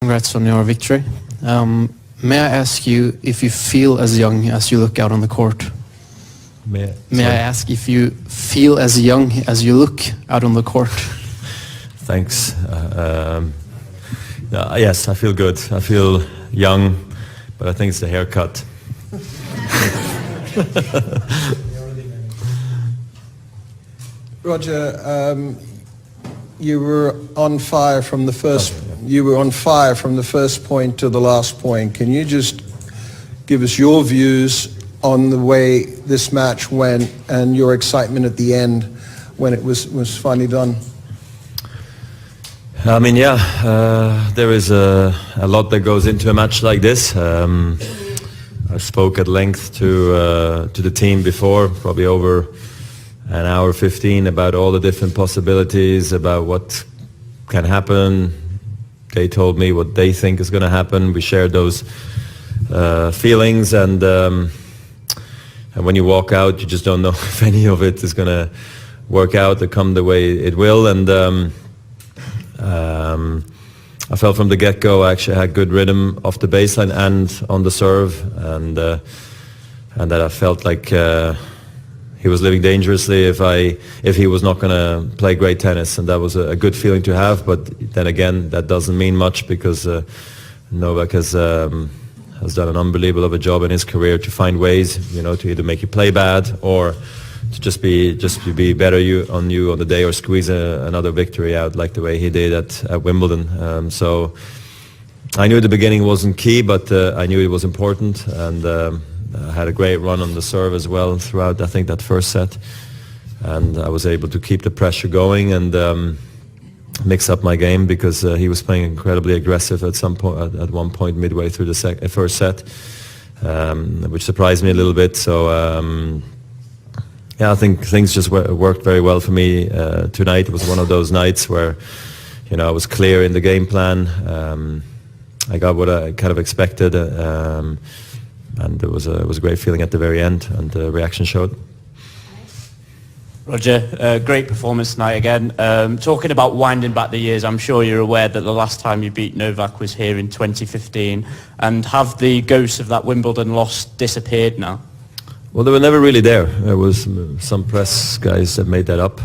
Congrats on your victory. May I ask you if you feel as young as you look out on the court? May I ask if you feel as young as you look out on the court? Thanks. Yes, I feel good. I feel young, but I think it's the haircut. Roger, you were on fire from the first. You were on fire from the first point to the last point. Can you just give us your views on the way this match went and your excitement at the end when it was finally done? I mean, there is a lot that goes into a match like this. I spoke at length to the team before, probably over an hour 15, about all the different possibilities, about what can happen. They told me what they think is going to happen. We shared those feelings, and when you walk out, you just don't know if any of it is going to work out or come the way it will. And I felt from the get-go I actually had good rhythm off the baseline and on the serve, and that I felt like he was living dangerously if he was not going to play great tennis, and that was a good feeling to have. But then again, that doesn't mean much, because Novak has done an unbelievable of a job in his career to find ways, to either make you play bad or to just be better on the day, or squeeze another victory out like the way he did at Wimbledon. So I knew the beginning wasn't key, but I knew it was important, and I had a great run on the serve as well throughout, I think, that first set, and I was able to keep the pressure going and mix up my game, because he was playing incredibly aggressive at one point midway through the first set, which surprised me a little bit. So I think things just worked very well for me tonight. It was one of those nights where I was clear in the game plan. I got what I kind of expected, and it was a great feeling at the very end, and the reaction showed. Roger, great performance tonight again. Talking about winding back the years, I'm sure you're aware that the last time you beat Novak was here in 2015, and have the ghosts of that Wimbledon loss disappeared now? Well, they were never really there. There was some press guys that made that up.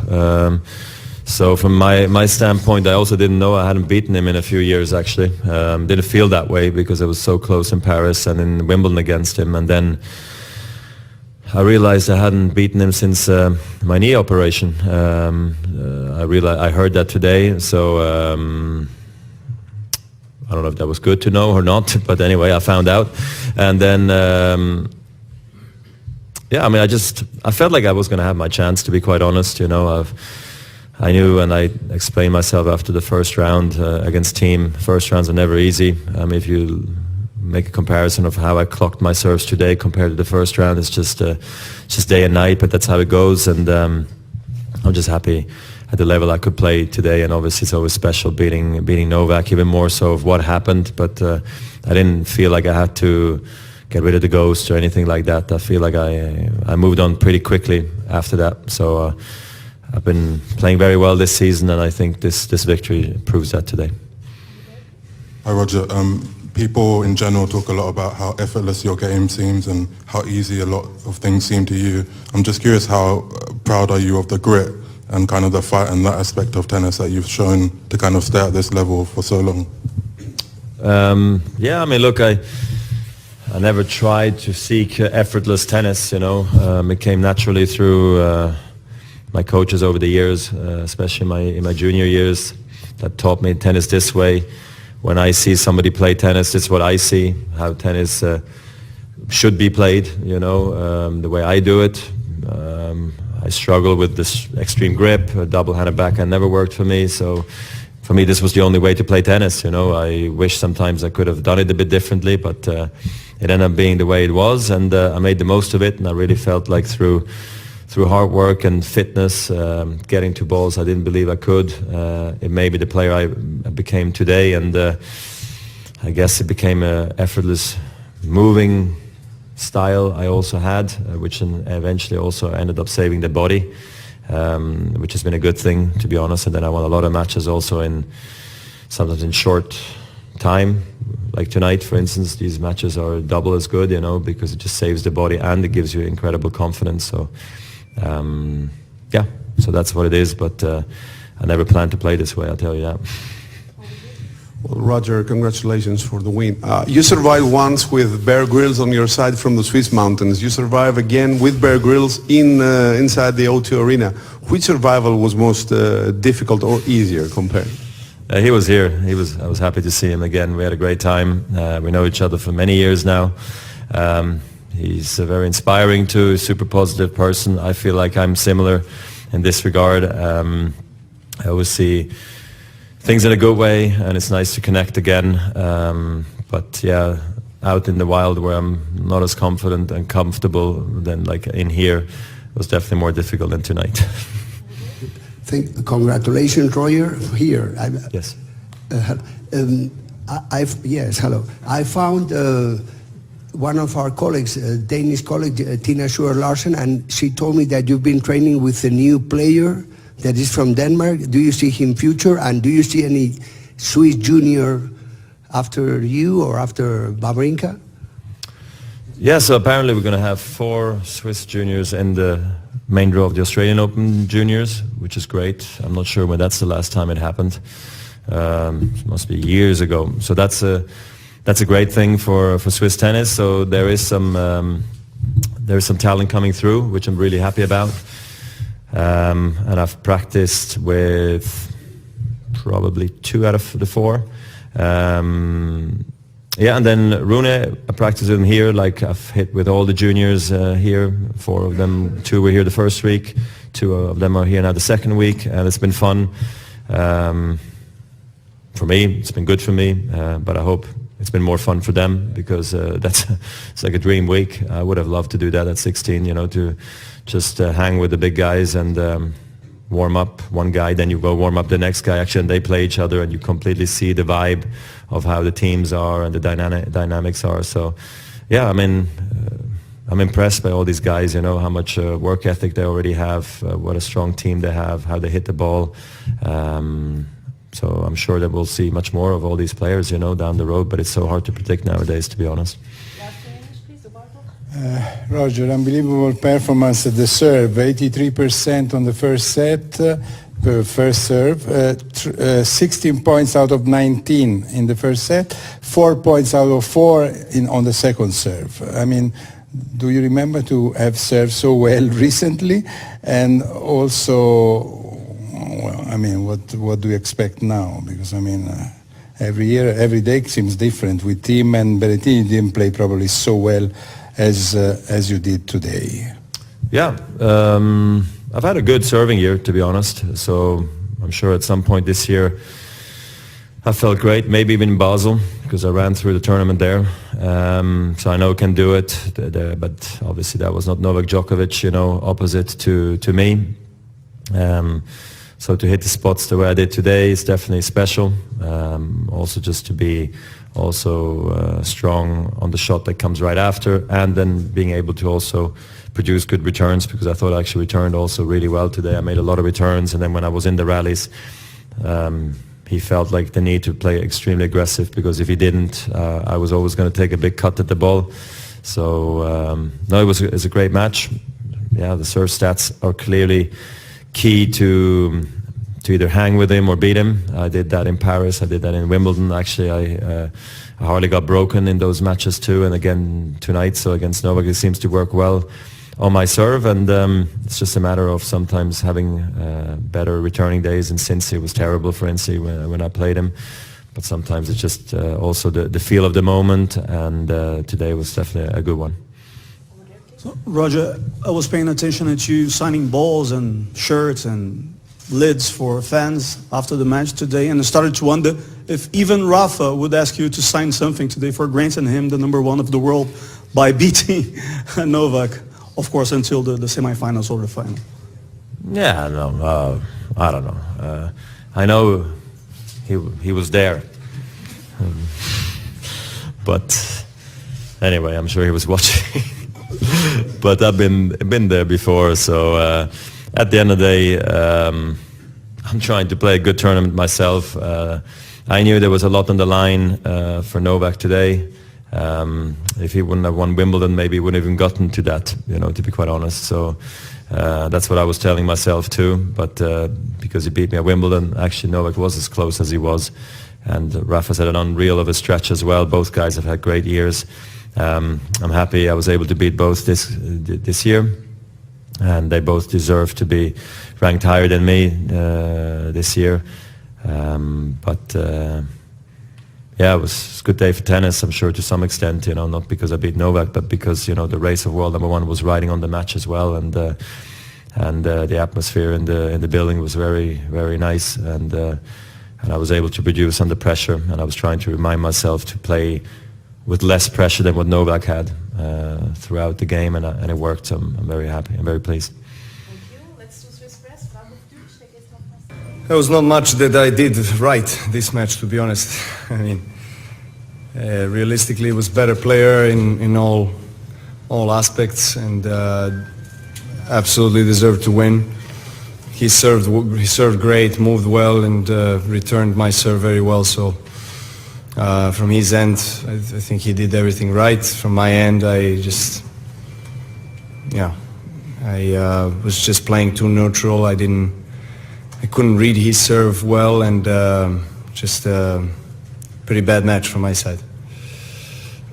So from my standpoint, I also didn't know I hadn't beaten him in a few years, actually. Didn't feel that way because I was so close in Paris and in Wimbledon against him. And then I realized I hadn't beaten him since my knee operation. I heard that today, so I don't know if that was good to know or not, but anyway, I found out. And then I felt like I was going to have my chance, to be quite honest. I knew, and I explained myself after the first round against Team. First rounds are never easy. If you make a comparison of how I clocked my serves today compared to the first round, it's just day and night, but that's how it goes. And I'm just happy at the level I could play today, and obviously it's always special beating Novak, even more so of what happened. But I didn't feel like I had to get rid of the ghost or anything like that. I feel like I moved on pretty quickly after that. So I've been playing very well this season, and I think this victory proves that today. Hi Roger, people in general talk a lot about how effortless your game seems and how easy a lot of things seem to you. I'm just curious, how proud are you of the grit and kind of the fight and that aspect of tennis that you've shown to kind of stay at this level for so long? Look, I never tried to seek effortless tennis, It came naturally through my coaches over the years, especially in my junior years, that taught me tennis this way. When I see somebody play tennis, it's what I see, how tennis should be played, the way I do it. I struggle with this extreme grip. A double-handed backhand never worked for me, so for me this was the only way to play tennis. I wish sometimes I could have done it a bit differently, but it ended up being the way it was, and I made the most of it, and I really felt like through hard work and fitness, getting to balls I didn't believe I could, it made me the player I became today, and I guess it became an effortless moving style I also had, which eventually also ended up saving the body, which has been a good thing, to be honest. And then I won a lot of matches also sometimes in short time. Like tonight, for instance, these matches are double as good, because it just saves the body and it gives you incredible confidence. So, so that's what it is. But I never planned to play this way, I'll tell you that. Well, Roger, congratulations for the win. You survived once with Bear Grylls on your side from the Swiss mountains. You survive again with Bear Grylls inside the O2 Arena. Which survival was most difficult or easier compared? He was here. I was happy to see him again. We had a great time. We know each other for many years now. He's very inspiring too, super positive person. I feel like I'm similar in this regard. I always see things in a good way, and it's nice to connect again. But yeah, out in the wild where I'm not as confident and comfortable than like in here, it was definitely more difficult than tonight. Congratulations, Roger. Here. Yes. Yes, hello. I found one of our colleagues, Danish colleague, Tina Schuer Larsen, and she told me that you've been training with a new player that is from Denmark. Do you see him future, and do you see any Swiss junior after you or after Wawrinka? Yeah, so apparently we're going to have 4 Swiss juniors in the main draw of the Australian Open juniors, which is great. I'm not sure when that's the last time it happened. It must be years ago. So that's a great thing for Swiss tennis. So there is some talent coming through, which I'm really happy about. And I've practiced with probably 2 out of the 4. Yeah, and then Rune, I practiced with him here, like I've hit with all the juniors here. 4 of them, 2 were here the first week, 2 of them are here now the second week, and it's been fun. For me, it's been good for me, but I hope it's been more fun for them, because it's like a dream week. I would have loved to do that at 16, to just hang with the big guys and warm up one guy, then you go warm up the next guy, actually, and they play each other, and you completely see the vibe of how the teams are and the dynamics are. So, yeah, I'm impressed by all these guys, how much work ethic they already have, what a strong team they have, how they hit the ball. So I'm sure that we'll see much more of all these players, down the road, but it's so hard to predict nowadays, to be honest. Roger, unbelievable performance at the serve, 83% on the first set, first serve, 16 points out of 19 in the first set, 4 points out of 4 on the second serve. Do you remember to have served so well recently? And also, what do you expect now? Because every year, every day seems different. With Tim and Berrettini, didn't play probably so well as you did today. Yeah, I've had a good serving year, to be honest. So I'm sure at some point this year I felt great, maybe even in Basel, because I ran through the tournament there. So I know I can do it, but obviously that was not Novak Djokovic, opposite to me. So to hit the spots the way I did today is definitely special. Also just to be strong on the shot that comes right after, and then being able to also produce good returns, because I thought I actually returned also really well today. I made a lot of returns, and then when I was in the rallies, he felt like the need to play extremely aggressive, because if he didn't, I was always going to take a big cut at the ball. So no, it was a great match. Yeah, the serve stats are clearly key to either hang with him or beat him. I did that in Paris. I did that in Wimbledon. Actually, I hardly got broken in those matches too. And again tonight, so against Novak, it seems to work well on my serve. And it's just a matter of sometimes having better returning days. And Cincy was terrible for Cincy when I played him. But sometimes it's just also the feel of the moment. And today was definitely a good one. So, Roger, I was paying attention at you signing balls and shirts and lids for fans after the match today, and I started to wonder if even Rafa would ask you to sign something today for granting him the #1 of the world by beating Novak, of course, until the semifinals or the final. Yeah, no, I don't know. I know he was there, but anyway, I'm sure he was watching. But I've been there before, so at the end of the day, I'm trying to play a good tournament myself. I knew there was a lot on the line for Novak today. If he wouldn't have won Wimbledon, maybe he wouldn't have even gotten to that, to be quite honest. So that's what I was telling myself too. But because he beat me at Wimbledon, actually Novak was as close as he was. And Rafa's had an unreal of a stretch as well. Both guys have had great years. I'm happy I was able to beat both this year. And they both deserve to be ranked higher than me this year. Yeah, it was a good day for tennis, I'm sure, to some extent, not because I beat Novak, but because, the race of world #1 was riding on the match as well, and the atmosphere in the building was very, very nice, and I was able to produce under pressure, and I was trying to remind myself to play with less pressure than what Novak had throughout the game, and it worked, so I'm very happy, I'm very pleased. There was not much that I did right this match, to be honest. I mean, realistically, it was better player in all aspects, and absolutely deserved to win. He served great, moved well, and returned my serve very well. So from his end, I think he did everything right. From my end, I was just playing too neutral. I couldn't read his serve well, and just a pretty bad match from my side.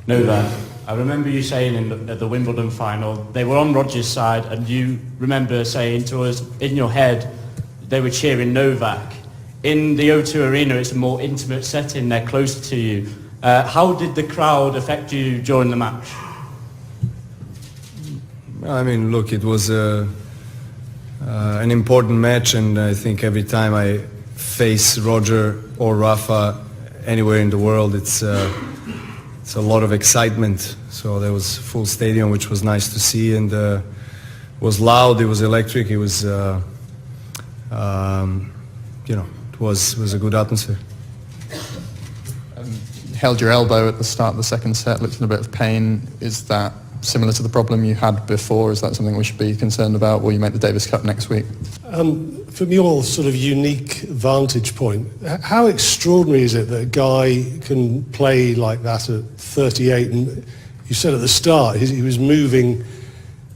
Novak, I remember you saying at the Wimbledon final, they were on Roger's side, and you remember saying to us, in your head, they were cheering Novak. In the O2 Arena, it's a more intimate setting, they're closer to you. How did the crowd affect you during the match? I mean, look, it was an important match, and I think every time I face Roger or Rafa anywhere in the world, it's a lot of excitement. So there was full stadium, which was nice to see, and it was loud, it was electric, it was, it was a good atmosphere. Held your elbow at the start of the second set, looked in a bit of pain. Is that similar to the problem you had before? Is that something we should be concerned about? Will you make the Davis Cup next week? From your sort of unique vantage point, how extraordinary is it that a guy can play like that at 38? And you said at the start he was moving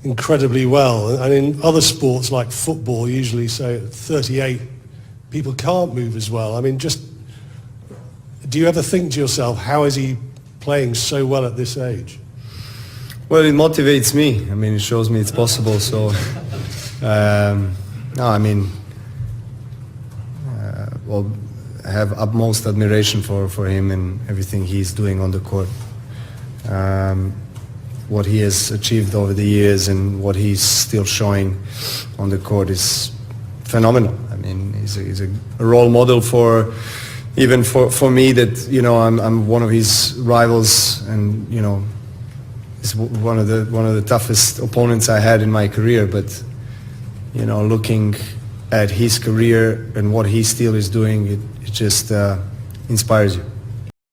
incredibly well. And in other sports like football, usually say at 38, people can't move as well. I mean, do you ever think to yourself, how is he playing so well at this age? Well, it motivates me. I mean, it shows me it's possible. So, no, I mean, I have utmost admiration for him and everything he's doing on the court. What he has achieved over the years and what he's still showing on the court is phenomenal. I mean, he's a role model even for me that, I'm one of his rivals, and, he's one of the toughest opponents I had in my career, but looking at his career and what he still is doing, it just inspires you.